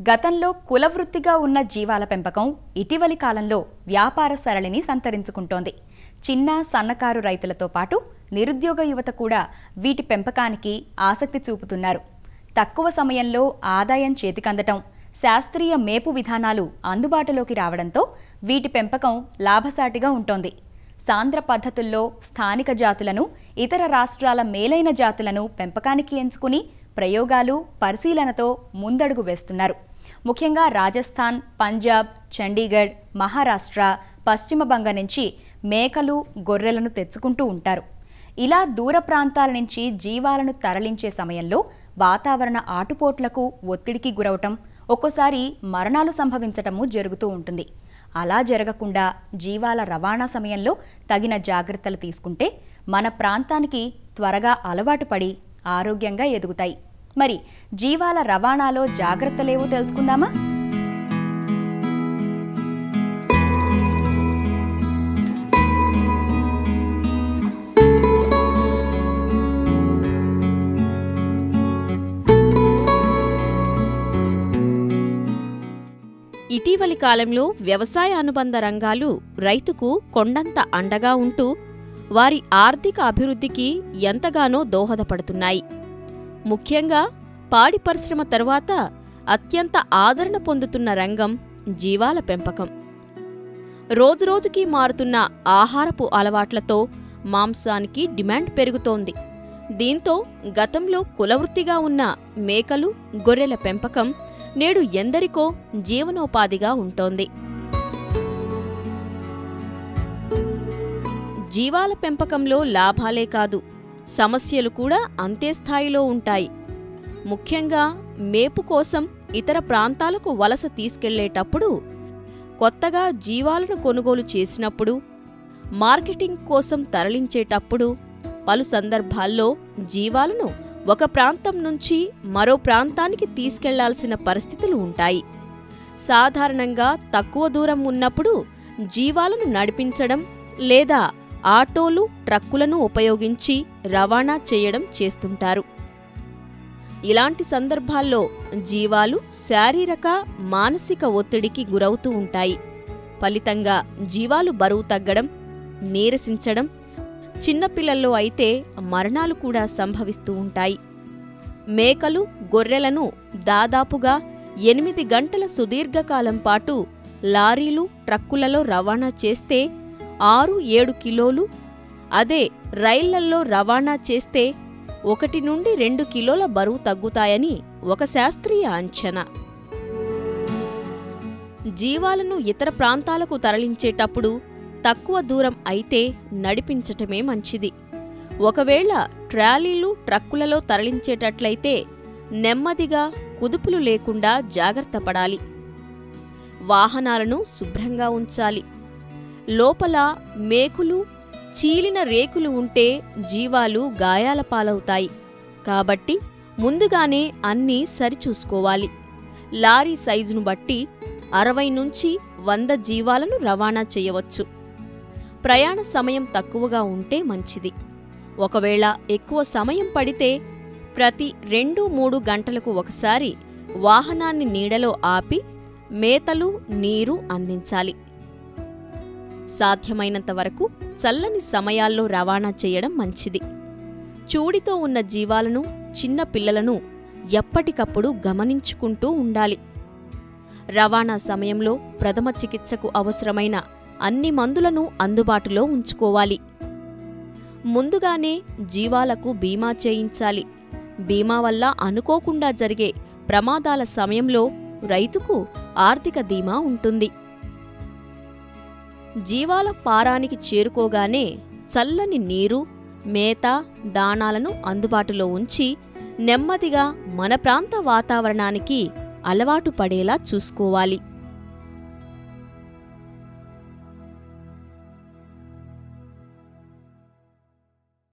గతంలో కులవృత్తిగా ఉన్న జీవాల పెంపకం ఇటీవలి కాలంలో వ్యాపార సరళిని సంతరించుకుంటోంది. చిన్న సన్నకారు రైతులతో పాటు నిరుద్యోగ యువత కూడా వీటి పెంపకానికి ఆసక్తి చూపుతున్నారు. తక్కువ సమయంలో ఆదాయం చేతికందటం, శాస్త్రీయ మేపు విధానాలు అందుబాటులోకి రావడంతో వీటి పెంపకం లాభసాటిగా ఉంటోంది. సాంద్ర పద్ధతుల్లో స్థానిక జాతులను, ఇతర రాష్ట్రాల మేలైన జాతులను పెంపకానికి ఎంచుకుని ప్రయోగాలు, పరిశీలనతో ముందడుగు వేస్తున్నారు. ముఖ్యంగా రాజస్థాన్, పంజాబ్, చండీగఢ్, మహారాష్ట్ర, పశ్చిమ బంగ నుంచి మేకలు, గొర్రెలను తెచ్చుకుంటూ ఉంటారు. ఇలా దూర ప్రాంతాల నుంచి జీవాలను తరలించే సమయంలో వాతావరణ ఆటుపోట్లకు, ఒత్తిడికి గురవటం, ఒక్కోసారి మరణాలు సంభవించటము జరుగుతూ ఉంటుంది. అలా జరగకుండా జీవాల రవాణా సమయంలో తగిన జాగ్రత్తలు తీసుకుంటే మన ప్రాంతానికి త్వరగా అలవాటు పడి ఆరోగ్యంగా ఎదుగుతాయి. మరి జీవాల రవాణాలో జాగ్రత్తలేవో తెలుసుకుందామా? ఇటీవలి కాలంలో వ్యవసాయ అనుబంధ రంగాలు రైతుకు కొండంత అండగా ఉంటూ వారి ఆర్థిక అభివృద్ధికి ఎంతగానో దోహదపడుతున్నాయి. ముఖ్యంగా పాడి పరిశ్రమ తరువాత అత్యంత ఆదరణ పొందుతున్న రంగం జీవాల పెంపకం. రోజురోజుకీ మారుతున్న ఆహారపు అలవాట్లతో మాంసానికి డిమాండ్ పెరుగుతోంది. దీంతో గతంలో కులవృత్తిగా ఉన్న మేకలు, గొర్రెల పెంపకం నేడు ఎందరికో జీవనోపాధిగా ఉంటోంది. జీవాల పెంపకంలో లాభాలే కాదు, సమస్యలు కూడా అంతే స్థాయిలో ఉంటాయి. ముఖ్యంగా మేపు కోసం ఇతర ప్రాంతాలకు వలస తీసుకెళ్లేటప్పుడు, కొత్తగా జీవాలను కొనుగోలు చేసినప్పుడు, మార్కెటింగ్ కోసం తరలించేటప్పుడు పలు సందర్భాల్లో జీవాలను ఒక ప్రాంతం నుంచి మరో ప్రాంతానికి తీసుకెళ్లాల్సిన పరిస్థితులు ఉంటాయి. సాధారణంగా తక్కువ దూరం ఉన్నప్పుడు జీవాలను నడిపించడం లేదా ఆటోలు, ట్రక్కులను ఉపయోగించి రవాణా చేయడం చేస్తుంటారు. ఇలాంటి సందర్భాల్లో జీవాలు శారీరక, మానసిక ఒత్తిడికి గురవుతూ ఉంటాయి. ఫలితంగా జీవాలు బరువు తగ్గడం, నీరసించడం, చిన్నపిల్లల్లో అయితే మరణాలు కూడా సంభవిస్తూ ఉంటాయి. మేకలు, గొర్రెలను దాదాపుగా 8 గంటల సుదీర్ఘకాలం పాటు లారీలు, ట్రక్కులలో రవాణా చేస్తే 6-7 కిలోలు, అదే రైళ్లల్లో రవాణా చేస్తే 1 నుండి 2 కిలోల బరువు తగ్గుతాయని ఒక శాస్త్రీయ అంచనా. జీవాలను ఇతర ప్రాంతాలకు తరలించేటప్పుడు తక్కువ దూరం అయితే నడిపించటమే మంచిది. ఒకవేళ ట్రాలీలు, ట్రక్కులలో తరలించేటట్లయితే నెమ్మదిగా, కుదుపులు లేకుండా జాగ్రత్త పడాలి. వాహనాలను శుభ్రంగా ఉంచాలి. లోపల మేకులు, చీలిన రేకులు ఉంటే జీవాలు గాయాల పాలవుతాయి. కాబట్టి ముందుగానే అన్నీ సరిచూసుకోవాలి. లారీ సైజును బట్టి 60 నుంచి 100 జీవాలను రవాణా చేయవచ్చు. ప్రయాణ సమయం తక్కువగా ఉంటే మంచిది. ఒకవేళ ఎక్కువ సమయం పడితే ప్రతి 2-3 గంటలకు ఒకసారి వాహనాన్ని నీడలో ఆపి మేతలు, నీరు అందించాలి. సాధ్యమైనంత వరకు చల్లని సమయాల్లో రవాణా చేయడం మంచిది. చూడితో ఉన్న జీవాలను, చిన్న పిల్లలను ఎప్పటికప్పుడు గమనించుకుంటూ ఉండాలి. రవాణా సమయంలో ప్రథమ చికిత్సకు అవసరమైన అన్ని మందులను అందుబాటులో ఉంచుకోవాలి. ముందుగానే జీవాలకు బీమా చేయించాలి. బీమా వల్ల అనుకోకుండా జరిగే ప్రమాదాల సమయంలో రైతుకు ఆర్థిక ధీమా ఉంటుంది. జీవాల ఫారానికి చేరుకోగానే చల్లని నీరు, మేత, దాణాలను అందుబాటులో ఉంచి నెమ్మదిగా మన ప్రాంత వాతావరణానికి అలవాటు పడేలా చూసుకోవాలి.